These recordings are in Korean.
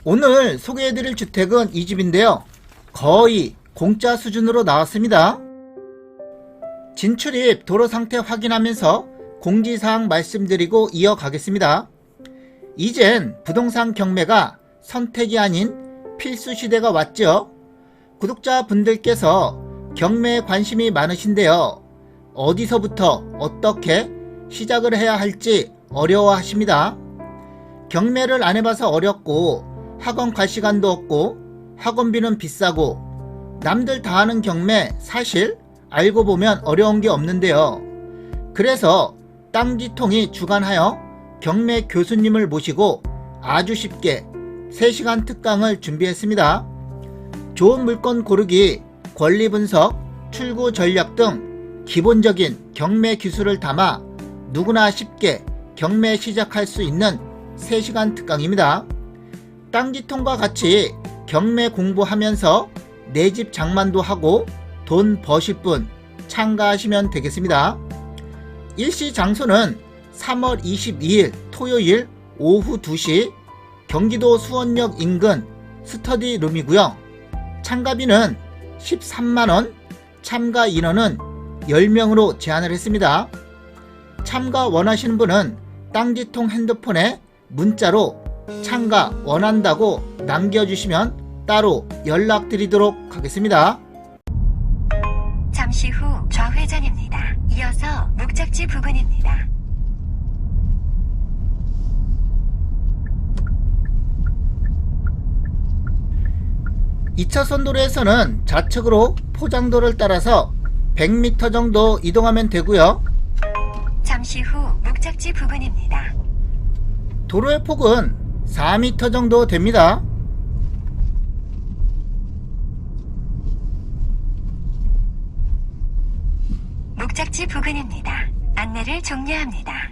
오늘 소개해드릴 주택은 이 집인데요. 거의 공짜 수준으로 나왔습니다. 진출입 도로 상태 확인하면서 공지사항 말씀드리고 이어가겠습니다. 이젠 부동산 경매가 선택이 아닌 필수 시대가 왔죠. 구독자분들께서 경매에 관심이 많으신데요. 어디서부터 어떻게 시작을 해야 할지 어려워하십니다. 경매를 안 해봐서 어렵고 학원 갈 시간도 없고 학원비는 비싸고 남들 다 하는 경매 사실 알고 보면 어려운 게 없는데요. 그래서 땅지통이 주관하여 경매 교수님을 모시고 아주 쉽게 3시간 특강을 준비했습니다. 좋은 물건 고르기, 권리 분석, 출구 전략 등 기본적인 경매 기술을 담아 누구나 쉽게 경매 시작할 수 있는 3시간 특강입니다. 땅지통과 같이 경매 공부하면서 내 집 장만도 하고 돈 버실 분 참가하시면 되겠습니다. 일시 장소는 3월 22일 토요일 오후 2시 경기도 수원역 인근 스터디룸이고요. 참가비는 13만원, 참가 인원은 10명으로 제한을 했습니다. 참가 원하시는 분은 땅지통 핸드폰에 문자로 참가 원한다고 남겨주시면 따로 연락드리도록 하겠습니다. 잠시 후 좌회전입니다. 이어서 목적지 부근입니다. 이 2차선 도로에서는 좌측으로 포장도를 따라서 100m 정도 이동하면 되고요. 잠시 후 목적지 부근입니다. 도로의 폭은 4m 정도 됩니다. 목적지 부근입니다. 안내를 종료합니다.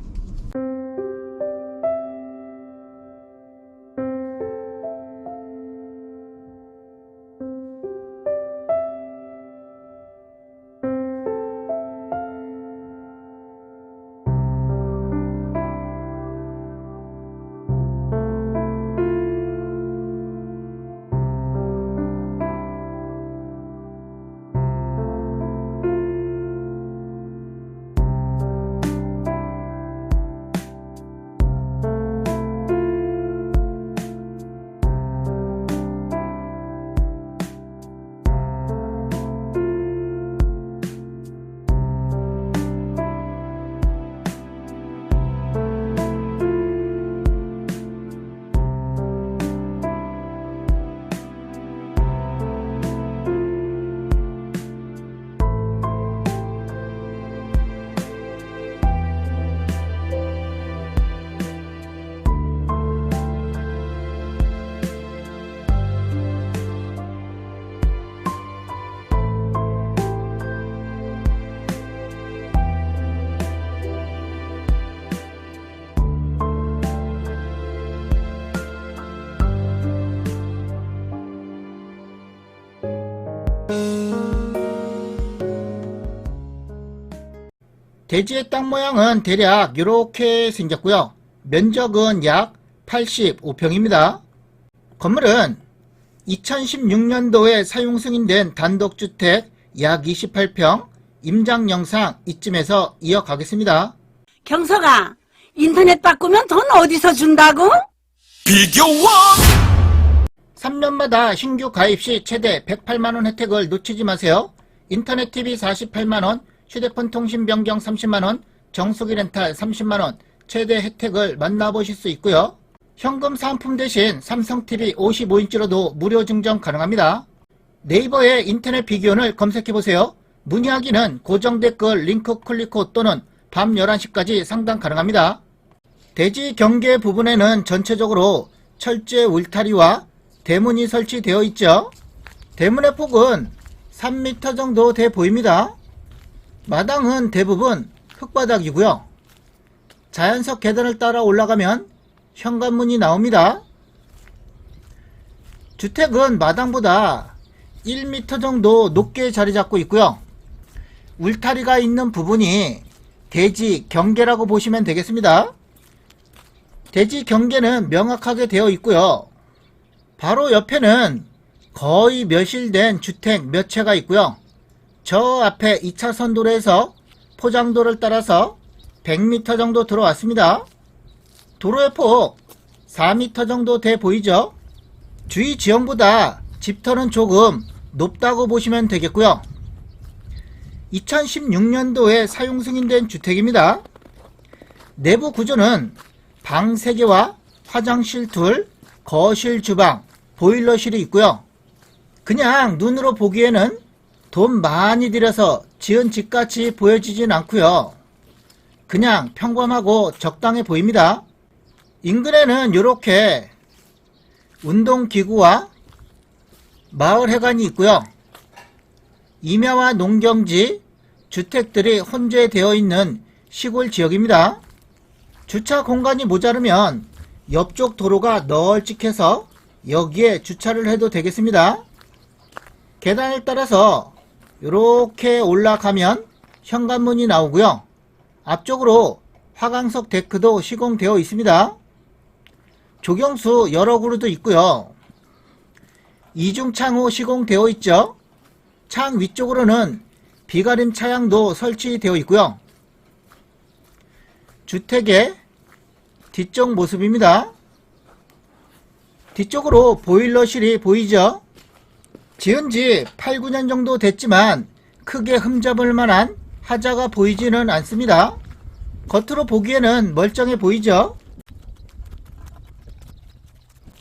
대지의 땅 모양은 대략 이렇게 생겼고요. 면적은 약 85평입니다. 건물은 2016년도에 사용 승인된 단독주택 약 28평, 임장 영상 이쯤에서 이어가겠습니다. 경서가 인터넷 바꾸면 돈 어디서 준다고? 비교원 3년마다 신규 가입 시 최대 108만원 혜택을 놓치지 마세요. 인터넷 TV 48만원, 휴대폰 통신 변경 30만원, 정수기 렌탈 30만원 최대 혜택을 만나보실 수 있고요. 현금 사은품 대신 삼성TV 55인치로도 무료 증정 가능합니다. 네이버에 인터넷 비교원을 검색해보세요. 문의하기는 고정 댓글 링크 클릭 후 또는 밤 11시까지 상담 가능합니다. 대지 경계 부분에는 전체적으로 철제 울타리와 대문이 설치되어 있죠. 대문의 폭은 3m 정도 돼 보입니다. 마당은 대부분 흙바닥이고요. 자연석 계단을 따라 올라가면 현관문이 나옵니다. 주택은 마당보다 1m 정도 높게 자리 잡고 있고요. 울타리가 있는 부분이 대지 경계라고 보시면 되겠습니다. 대지 경계는 명확하게 되어 있고요. 바로 옆에는 거의 멸실된 주택 몇 채가 있고요. 저 앞에 2차선 도로에서 포장도를 따라서 100m 정도 들어왔습니다. 도로의 폭 4m 정도 돼 보이죠? 주위 지형보다 집터는 조금 높다고 보시면 되겠고요. 2016년도에 사용 승인된 주택입니다. 내부 구조는 방 3개와 화장실 2, 거실, 주방, 보일러실이 있고요. 그냥 눈으로 보기에는 돈 많이 들여서 지은 집같이 보여지진 않고요. 그냥 평범하고 적당해 보입니다. 인근에는 이렇게 운동기구와 마을회관이 있고요. 임야와 농경지, 주택들이 혼재되어 있는 시골 지역입니다. 주차 공간이 모자르면 옆쪽 도로가 널찍해서 여기에 주차를 해도 되겠습니다. 계단을 따라서 이렇게 올라가면 현관문이 나오고요. 앞쪽으로 화강석 데크도 시공되어 있습니다. 조경수 여러 그루도 있고요. 이중창호 시공되어 있죠. 창 위쪽으로는 비가림 차량도 설치되어 있고요. 주택의 뒤쪽 모습입니다. 뒤쪽으로 보일러실이 보이죠. 지은 지 8, 9년 정도 됐지만 크게 흠잡을 만한 하자가 보이지는 않습니다. 겉으로 보기에는 멀쩡해 보이죠.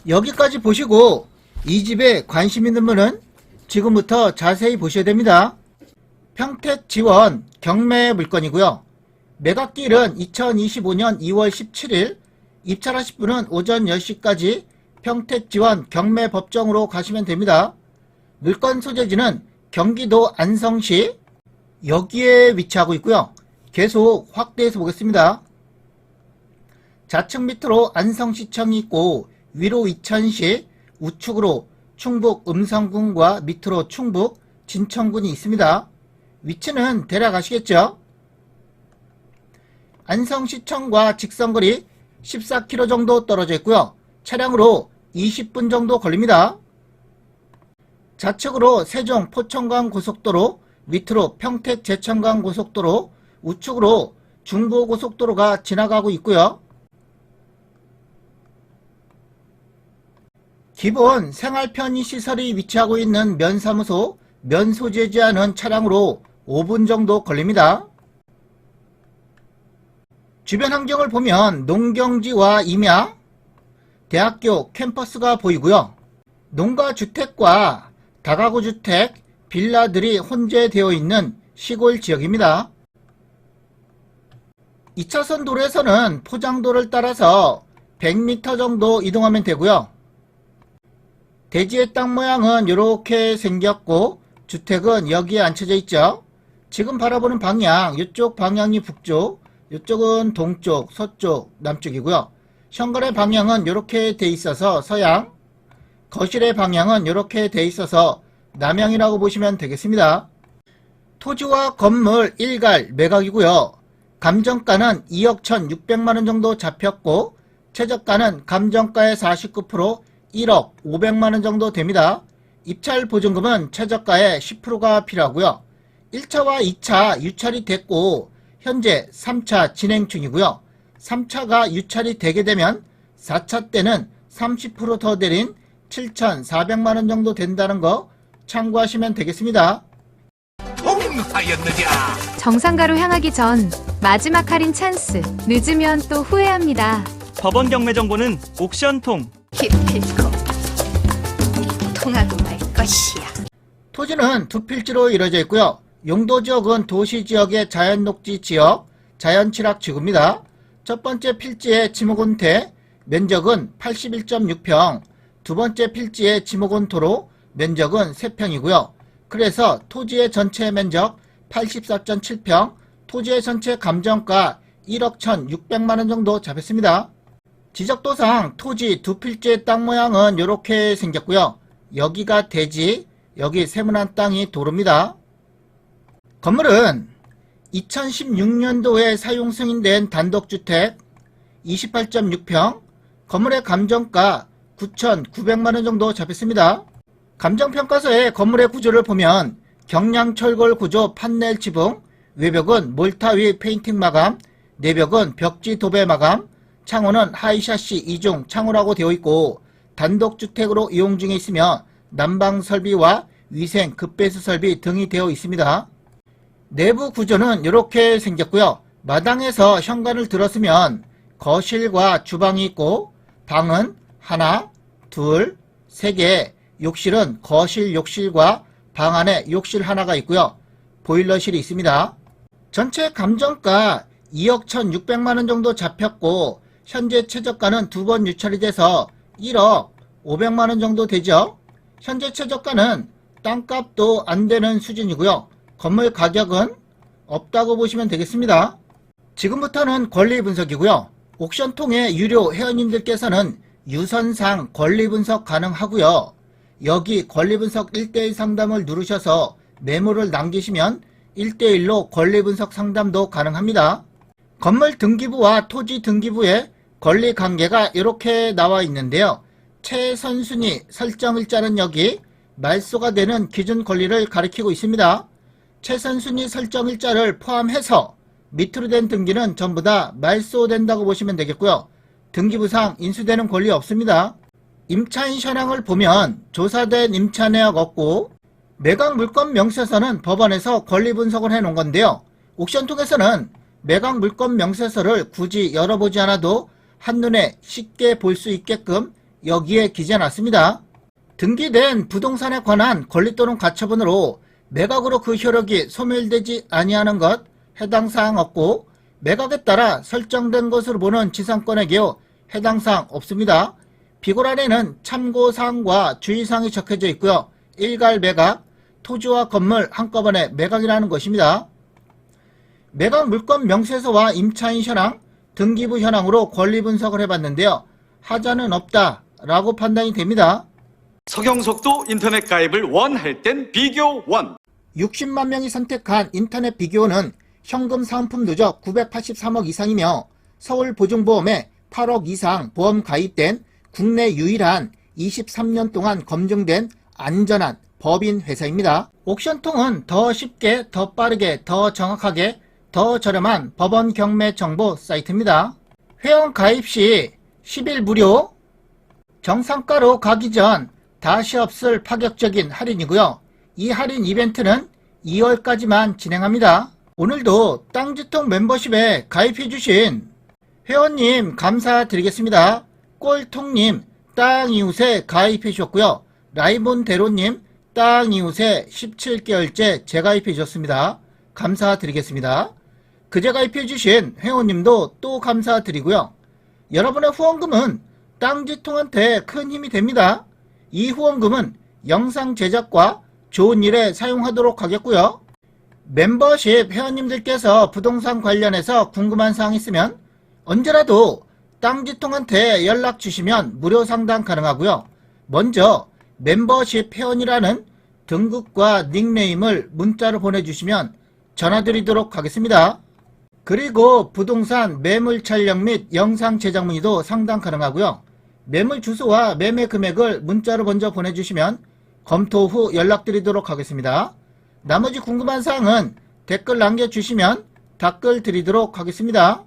여기까지 보시고 이 집에 관심 있는 분은 지금부터 자세히 보셔야 됩니다. 평택 지원 경매 물건이고요. 매각기일은 2025년 2월 17일, 입찰하실 분은 오전 10시까지 평택 지원 경매 법정으로 가시면 됩니다. 물건 소재지는 경기도 안성시, 여기에 위치하고 있고요. 계속 확대해서 보겠습니다. 좌측 밑으로 안성시청이 있고 위로 이천시, 우측으로 충북 음성군과 밑으로 충북 진천군이 있습니다. 위치는 대략 아시겠죠? 안성시청과 직선거리 14km 정도 떨어져 있고요. 차량으로 20분 정도 걸립니다. 좌측으로 세종 포천간 고속도로, 밑으로 평택 제천간 고속도로, 우측으로 중부고속도로가 지나가고 있고요. 기본 생활 편의시설이 위치하고 있는 면사무소, 면소재지하는 차량으로 5분 정도 걸립니다. 주변 환경을 보면 농경지와 임야, 대학교 캠퍼스가 보이고요. 농가주택과 다가구주택, 빌라들이 혼재되어 있는 시골 지역입니다. 2차선 도로에서는 포장도를 따라서 100m 정도 이동하면 되고요. 대지의 땅 모양은 이렇게 생겼고 주택은 여기에 앉혀져 있죠. 지금 바라보는 방향, 이쪽 방향이 북쪽, 이쪽은 동쪽, 서쪽, 남쪽이고요. 현관의 방향은 이렇게 돼 있어서 서양, 거실의 방향은 이렇게 돼 있어서 남향이라고 보시면 되겠습니다. 토지와 건물 일갈 매각이고요. 감정가는 2억 1,600만원 정도 잡혔고 최저가는 감정가의 49%, 1억 500만원 정도 됩니다. 입찰 보증금은 최저가의 10%가 필요하고요. 1차와 2차 유찰이 됐고 현재 3차 진행 중이고요. 3차가 유찰이 되게 되면 4차 때는 30% 더 내린 7,400만원 정도 된다는 거 참고하시면 되겠습니다. 정상가로 향하기 전 마지막 할인 찬스. 늦으면 또 후회합니다. 법원 경매 정보는 옥션통. 기필코 통하고 말 것이야. 토지는 두 필지로 이루어져 있고요. 용도 지역은 도시 지역의 자연녹지 지역, 자연취락지구입니다. 첫 번째 필지의 지목원태, 면적은 81.6평, 두 번째 필지의 지목원토로, 면적은 3평이고요. 그래서 토지의 전체 면적 84.7평, 토지의 전체 감정가 1억 1,600만원 정도 잡혔습니다. 지적도상 토지 두 필지의 땅 모양은 이렇게 생겼고요. 여기가 대지, 여기 세분한 땅이 도로입니다. 건물은 2016년도에 사용 승인된 단독주택 28.6평, 건물의 감정가 9,900만원 정도 잡혔습니다. 감정평가서의 건물의 구조를 보면 경량철골 구조 판넬 지붕, 외벽은 몰타 위 페인팅 마감, 내벽은 벽지 도배 마감, 창호는 하이샤시 2중 창호라고 되어 있고 단독주택으로 이용 중에 있으며 난방 설비와 위생 급배수 설비 등이 되어 있습니다. 내부 구조는 이렇게 생겼고요. 마당에서 현관을 들었으면 거실과 주방이 있고 방은 하나, 둘, 세 개, 욕실은 거실 욕실과 방 안에 욕실 하나가 있고요. 보일러실이 있습니다. 전체 감정가 2억 1,600만원 정도 잡혔고 현재 최저가는 두 번 유찰이 돼서 1억 500만원 정도 되죠. 현재 최저가는 땅값도 안 되는 수준이고요. 건물 가격은 없다고 보시면 되겠습니다. 지금부터는 권리 분석이고요. 옥션 통해 유료 회원님들께서는 유선상 권리 분석 가능하고요. 여기 권리 분석 1대1 상담을 누르셔서 메모를 남기시면 1대1로 권리 분석 상담도 가능합니다. 건물 등기부와 토지 등기부의 권리 관계가 이렇게 나와 있는데요. 최선순위 설정일자는 여기 말소가 되는 기준 권리를 가리키고 있습니다. 최선순위 설정일자를 포함해서 밑으로 된 등기는 전부 다 말소된다고 보시면 되겠고요. 등기부상 인수되는 권리 없습니다. 임차인 현황을 보면 조사된 임차 내역 없고 매각 물건 명세서는 법원에서 권리 분석을 해놓은 건데요. 옥션 통해서는 매각 물건 명세서를 굳이 열어보지 않아도 한눈에 쉽게 볼 수 있게끔 여기에 기재해놨습니다. 등기된 부동산에 관한 권리 또는 가처분으로 매각으로 그 효력이 소멸되지 아니하는 것 해당 사항 없고 매각에 따라 설정된 것으로 보는 지상권의 경우 해당 사항 없습니다. 비고란에는 참고사항과 주의사항이 적혀져 있고요. 일괄 매각, 토지와 건물 한꺼번에 매각이라는 것입니다. 매각 물건 명세서와 임차인 현황, 등기부 현황으로 권리 분석을 해봤는데요. 하자는 없다 라고 판단이 됩니다. 서경석도 인터넷 가입을 원할 땐 비교 원. 60만 명이 선택한 인터넷 비교는 현금 사은품 누적 983억 이상이며 서울보증보험에 8억 이상 보험 가입된 국내 유일한 23년 동안 검증된 안전한 법인 회사입니다. 옥션통은 더 쉽게, 더 빠르게, 더 정확하게, 더 저렴한 법원 경매 정보 사이트입니다. 회원 가입 시 10일 무료, 정상가로 가기 전 다시 없을 파격적인 할인이고요. 이 할인 이벤트는 2월까지만 진행합니다. 오늘도 땅지통 멤버십에 가입해주신 회원님 감사드리겠습니다. 꼴통님 땅이웃에 가입해주셨고요. 라이몬대로님 땅이웃에 17개월째 재가입해주셨습니다. 감사드리겠습니다. 그제 가입해주신 회원님도 또 감사드리고요. 여러분의 후원금은 땅지통한테 큰 힘이 됩니다. 이 후원금은 영상 제작과 좋은 일에 사용하도록 하겠고요. 멤버십 회원님들께서 부동산 관련해서 궁금한 사항 있으면 언제라도 땅지통한테 연락 주시면 무료 상담 가능하고요. 먼저 멤버십 회원이라는 등급과 닉네임을 문자로 보내주시면 전화드리도록 하겠습니다. 그리고 부동산 매물 촬영 및 영상 제작 문의도 상담 가능하고요. 매물 주소와 매매 금액을 문자로 먼저 보내주시면 검토 후 연락드리도록 하겠습니다. 나머지 궁금한 사항은 댓글 남겨주시면 답글 드리도록 하겠습니다.